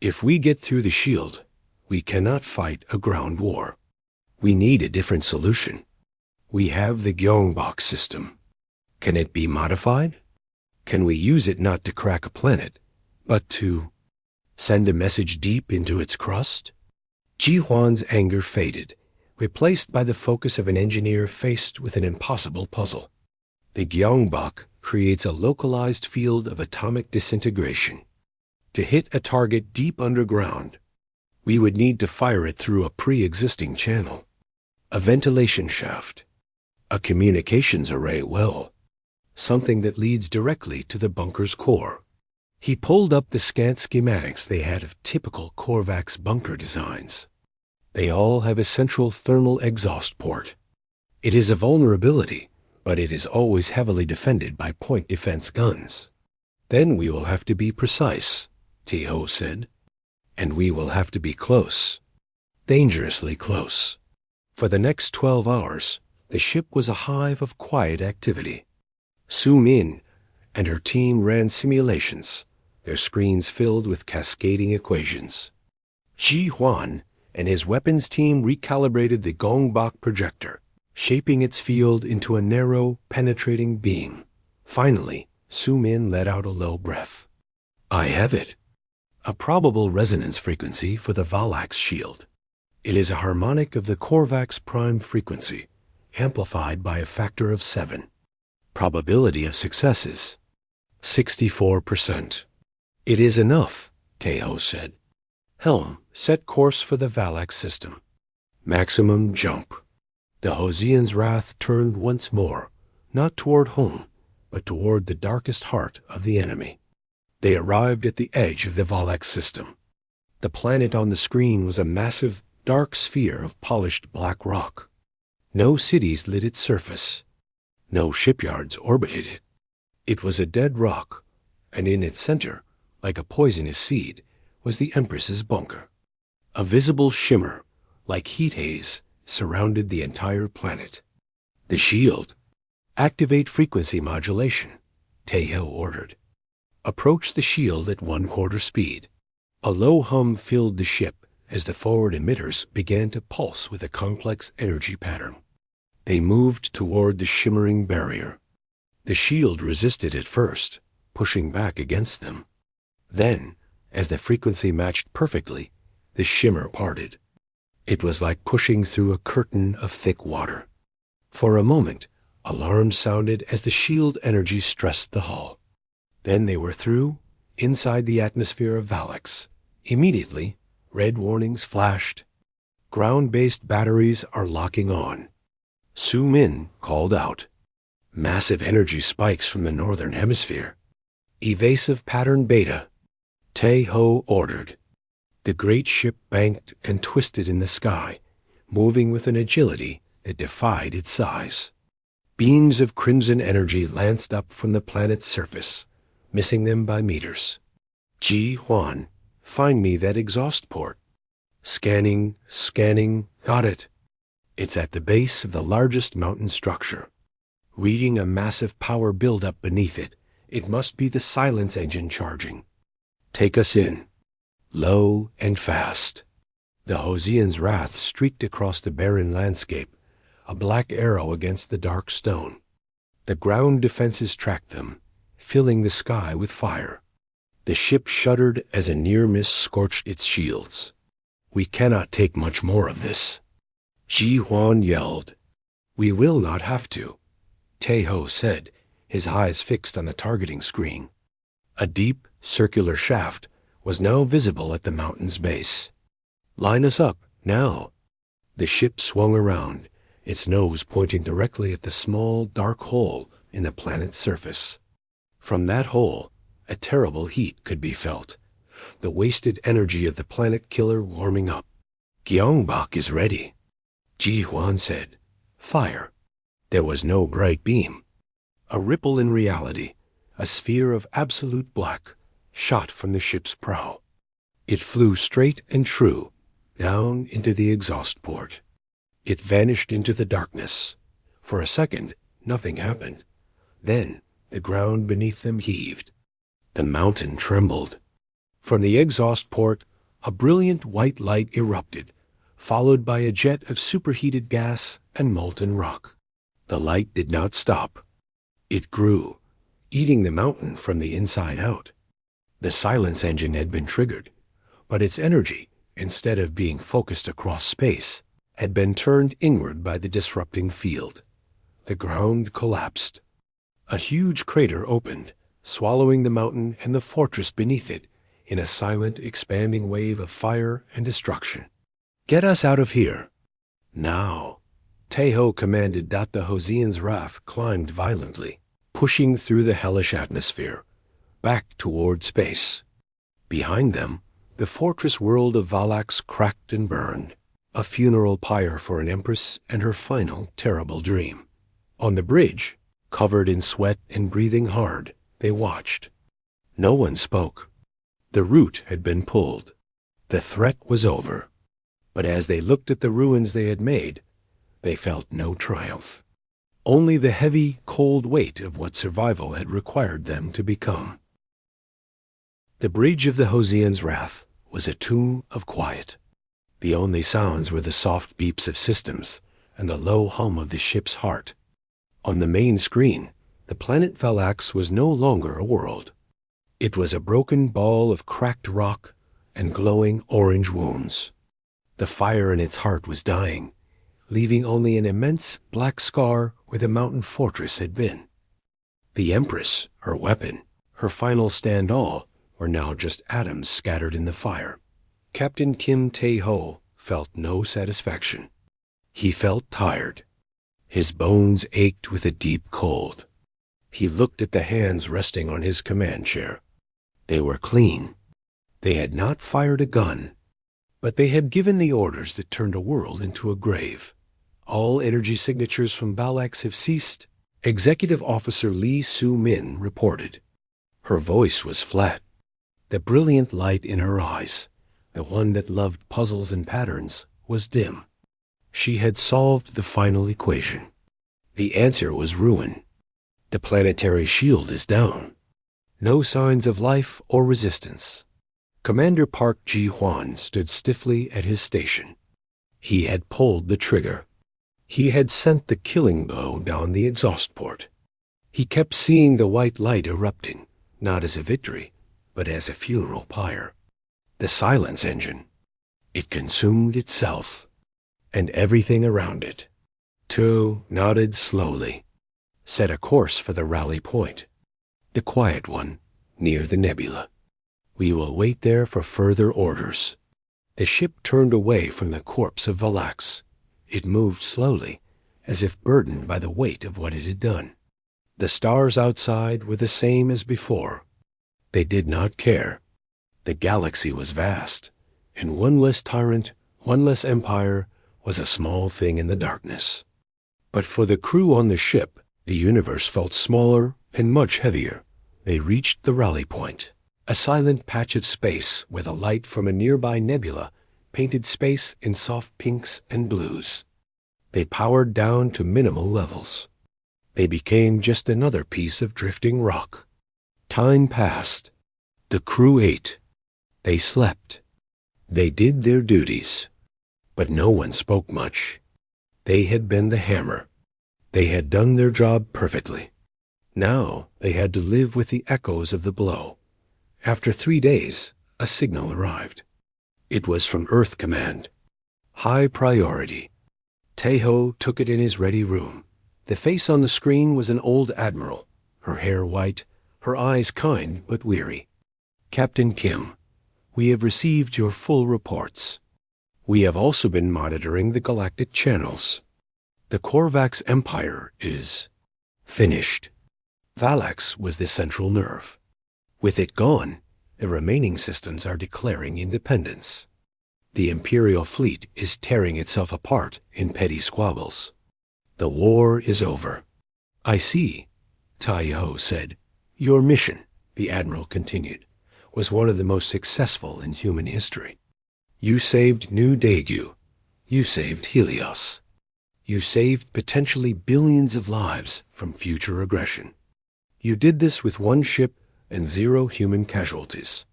If we get through the shield, we cannot fight a ground war. We need a different solution. We have the Gyeongbok system. Can it be modified? Can we use it not to crack a planet, but to send a message deep into its crust?" Ji-hwan's anger faded, replaced by the focus of an engineer faced with an impossible puzzle. The Gyeongbok creates a localized field of atomic disintegration. To hit a target deep underground, we would need to fire it through a pre-existing channel, a ventilation shaft, A communications array well. Something that leads directly to the bunker's core. He pulled up the scant schematics they had of typical Korvax bunker designs. They all have a central thermal exhaust port. It is a vulnerability, but it is always heavily defended by point defense guns. Then we will have to be precise, T-Ho said. And we will have to be close. Dangerously close. For the next 12 hours, the ship was a hive of quiet activity. Su Min and her team ran simulations, their screens filled with cascading equations. Ji Huan and his weapons team recalibrated the Gongbok projector, shaping its field into a narrow, penetrating beam. Finally, Su Min let out a low breath. I have it. A probable resonance frequency for the Valax shield. It is a harmonic of the Korvax prime frequency, amplified by a factor of 7. Probability of successes, 64%. It is enough, T-Ho said. Helm, set course for the Valax system. Maximum jump. The Hosian's wrath turned once more, not toward home, but toward the darkest heart of the enemy. They arrived at the edge of the Valax system. The planet on the screen was a massive, dark sphere of polished black rock. No cities lit its surface. No shipyards orbited it. It was a dead rock, and in its center, like a poisonous seed, was the Empress's bunker. A visible shimmer, like heat haze, surrounded the entire planet. The shield. Activate frequency modulation, T-Ho ordered. Approach the shield at 1/4 speed. A low hum filled the ship as the forward emitters began to pulse with a complex energy pattern. They moved toward the shimmering barrier. The shield resisted at first, pushing back against them. Then, as the frequency matched perfectly, the shimmer parted. It was like pushing through a curtain of thick water. For a moment, alarms sounded as the shield energy stressed the hull. Then they were through, inside the atmosphere of Valax. Immediately, red warnings flashed. Ground-based batteries are locking on. Su Min called out. Massive energy spikes from the northern hemisphere. Evasive pattern beta. T-Ho ordered. The great ship banked and twisted in the sky, moving with an agility that defied its size. Beams of crimson energy lanced up from the planet's surface, missing them by meters. Ji Huan, find me that exhaust port. Scanning, got it. It's at the base of the largest mountain structure. Reading a massive power buildup beneath it, it must be the silence engine charging. Take us in. Low and fast. The Hosian's wrath streaked across the barren landscape, a black arrow against the dark stone. The ground defenses tracked them, filling the sky with fire. The ship shuddered as a near miss scorched its shields. We cannot take much more of this. Ji Huan yelled. We will not have to, T-Ho said, his eyes fixed on the targeting screen. A deep, circular shaft was now visible at the mountain's base. Line us up, now. The ship swung around, its nose pointing directly at the small, dark hole in the planet's surface. From that hole, a terrible heat could be felt, the wasted energy of the planet killer warming up. Gyeongbok is ready, Ji Huan said. Fire. There was no bright beam. A ripple in reality, a sphere of absolute black, shot from the ship's prow. It flew straight and true, down into the exhaust port. It vanished into the darkness. For a second, nothing happened. Then, the ground beneath them heaved. The mountain trembled. From the exhaust port, a brilliant white light erupted, followed by a jet of superheated gas and molten rock. The light did not stop. It grew, eating the mountain from the inside out. The silence engine had been triggered, but its energy, instead of being focused across space, had been turned inward by the disrupting field. The ground collapsed. A huge crater opened, swallowing the mountain and the fortress beneath it in a silent, expanding wave of fire and destruction. Get us out of here. Now. Teho commanded that the Hosian's wrath climbed violently, pushing through the hellish atmosphere, back toward space. Behind them, the fortress world of Valax cracked and burned, a funeral pyre for an empress and her final terrible dream. On the bridge, covered in sweat and breathing hard, they watched. No one spoke. The root had been pulled. The threat was over. But as they looked at the ruins they had made, they felt no triumph. Only the heavy, cold weight of what survival had required them to become. The bridge of the Hosian's wrath was a tomb of quiet. The only sounds were the soft beeps of systems and the low hum of the ship's heart. On the main screen, the planet Valax was no longer a world. It was a broken ball of cracked rock and glowing orange wounds. The fire in its heart was dying, leaving only an immense black scar where the mountain fortress had been. The Empress, her weapon, her final stand-all, were now just atoms scattered in the fire. Captain Kim Tae-ho felt no satisfaction. He felt tired. His bones ached with a deep cold. He looked at the hands resting on his command chair. They were clean. They had not fired a gun, but they had given the orders that turned a world into a grave. All energy signatures from Valax have ceased, Executive Officer Lee Soo-min reported. Her voice was flat. The brilliant light in her eyes, the one that loved puzzles and patterns, was dim. She had solved the final equation. The answer was ruin. The planetary shield is down. No signs of life or resistance. Commander Park Ji-hwan stood stiffly at his station. He had pulled the trigger. He had sent the killing blow down the exhaust port. He kept seeing the white light erupting, not as a victory, but as a funeral pyre. The silence engine. It consumed itself, and everything around it. Tu nodded slowly, set a course for the rally point, the quiet one, near the nebula. We will wait there for further orders. The ship turned away from the corpse of Valax. It moved slowly, as if burdened by the weight of what it had done. The stars outside were the same as before. They did not care. The galaxy was vast, and one less tyrant, one less empire, was a small thing in the darkness. But for the crew on the ship, the universe felt smaller and much heavier. They reached the rally point, a silent patch of space where the light from a nearby nebula painted space in soft pinks and blues. They powered down to minimal levels. They became just another piece of drifting rock. Time passed. The crew ate. They slept. They did their duties. But no one spoke much. They had been the hammer. They had done their job perfectly. Now they had to live with the echoes of the blow. After 3 days, a signal arrived. It was from Earth Command. High priority. Tae-ho took it in his ready room. The face on the screen was an old admiral, her hair white, her eyes kind but weary. Captain Kim, we have received your full reports. We have also been monitoring the galactic channels. The Korvax Empire is finished. Valax was the central nerve. With it gone, the remaining systems are declaring independence. The Imperial fleet is tearing itself apart in petty squabbles. The war is over. I see, Tae-ho said. Your mission, the Admiral continued, was one of the most successful in human history. You saved New Daegu. You saved Helios. You saved potentially billions of lives from future aggression. You did this with 1 ship and 0 human casualties.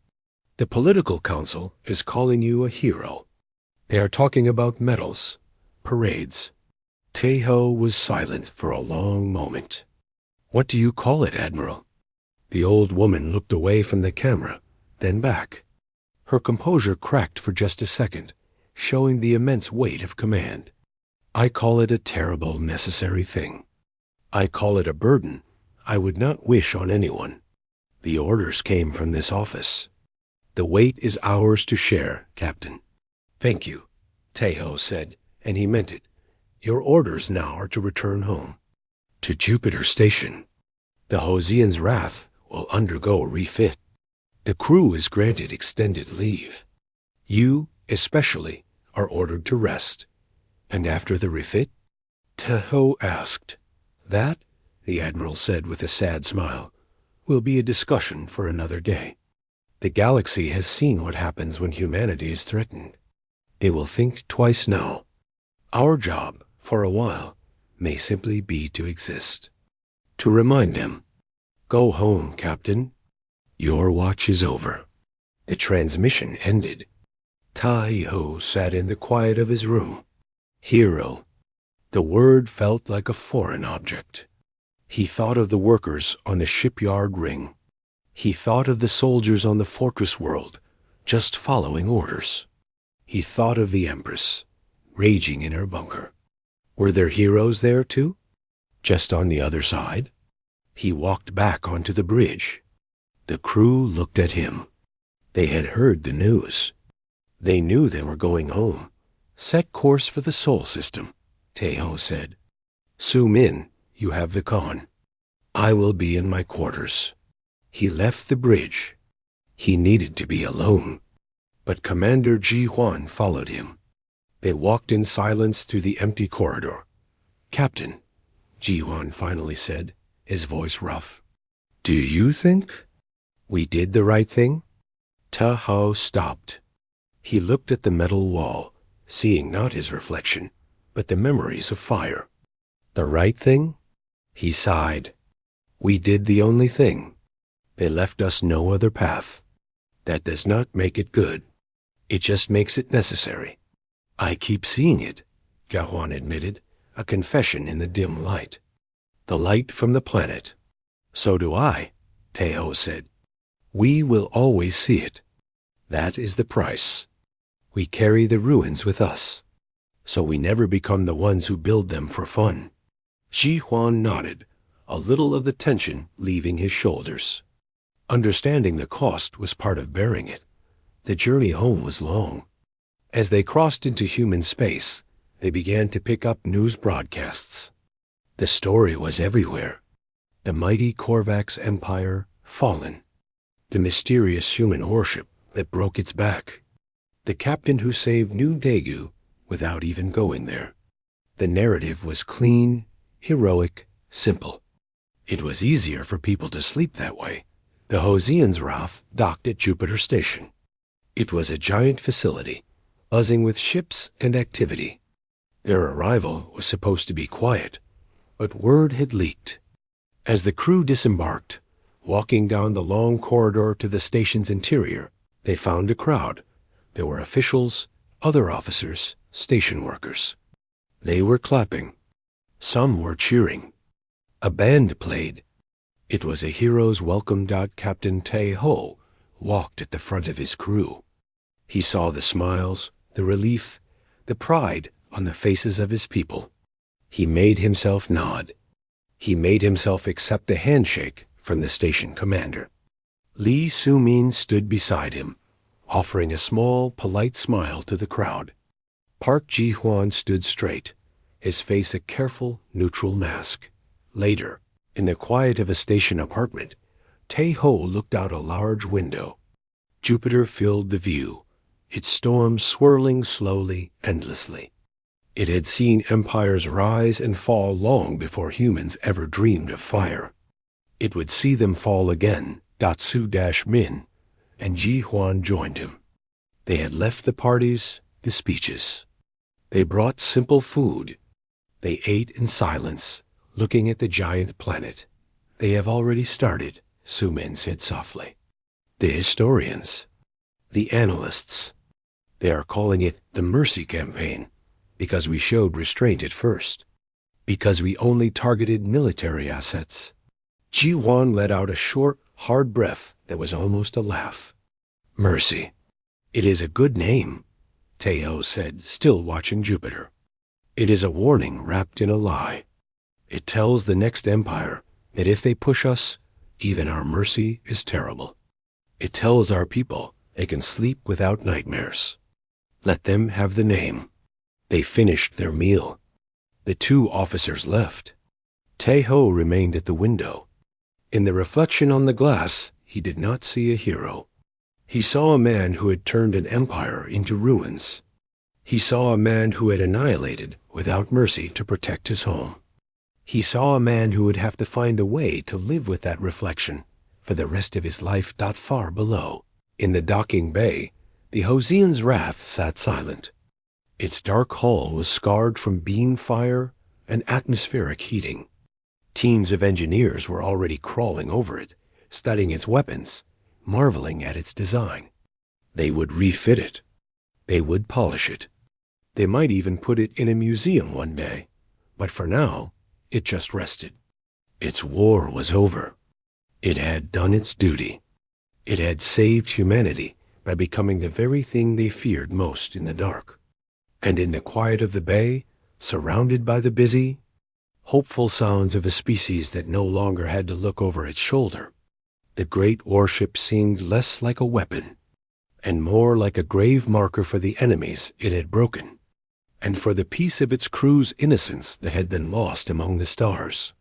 The Political Council is calling you a hero. They are talking about medals, parades. Tae-ho was silent for a long moment. What do you call it, Admiral? The old woman looked away from the camera, then back. Her composure cracked for just a second, showing the immense weight of command. I call it a terrible, necessary thing. I call it a burden I would not wish on anyone. The orders came from this office. The weight is ours to share, Captain. Thank you, Tae-ho said, and he meant it. Your orders now are to return home, to Jupiter Station. The Hosian's Wrath will undergo refit. The crew is granted extended leave. You, especially, are ordered to rest. And after the refit? Tahoe asked. That, the Admiral said with a sad smile, will be a discussion for another day. The galaxy has seen what happens when humanity is threatened. It will think twice now. Our job, for a while, may simply be to exist. To remind them, go home, Captain. Your watch is over. The transmission ended. Tai-Ho sat in the quiet of his room. Hero. The word felt like a foreign object. He thought of the workers on the shipyard ring. He thought of the soldiers on the fortress world, just following orders. He thought of the Empress, raging in her bunker. Were there heroes there, too? Just on the other side? He walked back onto the bridge. The crew looked at him. They had heard the news. They knew they were going home. Set course for the Sol system, Tahoe said. Su Min, you have the con. I will be in my quarters. He left the bridge. He needed to be alone. But Commander Ji Huan followed him. They walked in silence through the empty corridor. Captain, Ji Huan finally said, his voice rough. Do you think we did the right thing? Tahoe stopped. He looked at the metal wall, seeing not his reflection, but the memories of fire. The right thing? He sighed. We did the only thing. They left us no other path. That does not make it good. It just makes it necessary. I keep seeing it, Gahuan admitted, a confession in the dim light. The light from the planet. So do I, Tahoe said. We will always see it. That is the price. We carry the ruins with us, so we never become the ones who build them for fun. Ji Huan nodded, a little of the tension leaving his shoulders. Understanding the cost was part of bearing it. The journey home was long. As they crossed into human space, they began to pick up news broadcasts. The story was everywhere. The mighty Korvax Empire fallen. The mysterious human warship that broke its back. The captain who saved New Daegu without even going there. The narrative was clean, heroic, simple. It was easier for people to sleep that way. The Hosian's Wrath docked at Jupiter Station. It was a giant facility, buzzing with ships and activity. Their arrival was supposed to be quiet, but word had leaked. As the crew disembarked, walking down the long corridor to the station's interior, they found a crowd. There were officials, other officers, station workers. They were clapping. Some were cheering. A band played. It was a hero's welcome. Captain Tae-Ho walked at the front of his crew. He saw the smiles, the relief, the pride on the faces of his people. He made himself nod. He made himself accept a handshake from the station commander. Lee Su-min stood beside him, offering a small, polite smile to the crowd. Park Ji-Huan stood straight, his face a careful, neutral mask. Later, in the quiet of a station apartment, Tae-Ho looked out a large window. Jupiter filled the view, its storms swirling slowly, endlessly. It had seen empires rise and fall long before humans ever dreamed of fire. It would see them fall again. Su-Min and Ji Huan joined him. They had left the parties, the speeches. They brought simple food. They ate in silence, looking at the giant planet. They have already started, Su-Min said softly. The historians, the analysts. They are calling it the Mercy Campaign, because we showed restraint at first, because we only targeted military assets. Ji Huan let out a short, hard breath that was almost a laugh. Mercy. It is a good name, Tae-Ho said, still watching Jupiter. It is a warning wrapped in a lie. It tells the next empire that if they push us, even our mercy is terrible. It tells our people they can sleep without nightmares. Let them have the name. They finished their meal. The two officers left. Tae-ho remained at the window. In the reflection on the glass, he did not see a hero. He saw a man who had turned an empire into ruins. He saw a man who had annihilated without mercy to protect his home. He saw a man who would have to find a way to live with that reflection for the rest of his life not far below. In the docking bay, the Hosian's Wrath sat silent. Its dark hull was scarred from beam fire and atmospheric heating. Teams of engineers were already crawling over it, studying its weapons, marveling at its design. They would refit it. They would polish it. They might even put it in a museum one day, but for now, it just rested. Its war was over. It had done its duty. It had saved humanity by becoming the very thing they feared most in the dark. And in the quiet of the bay, surrounded by the busy, hopeful sounds of a species that no longer had to look over its shoulder, the great warship seemed less like a weapon and more like a grave marker for the enemies it had broken, and for the piece of its crew's innocence that had been lost among the stars.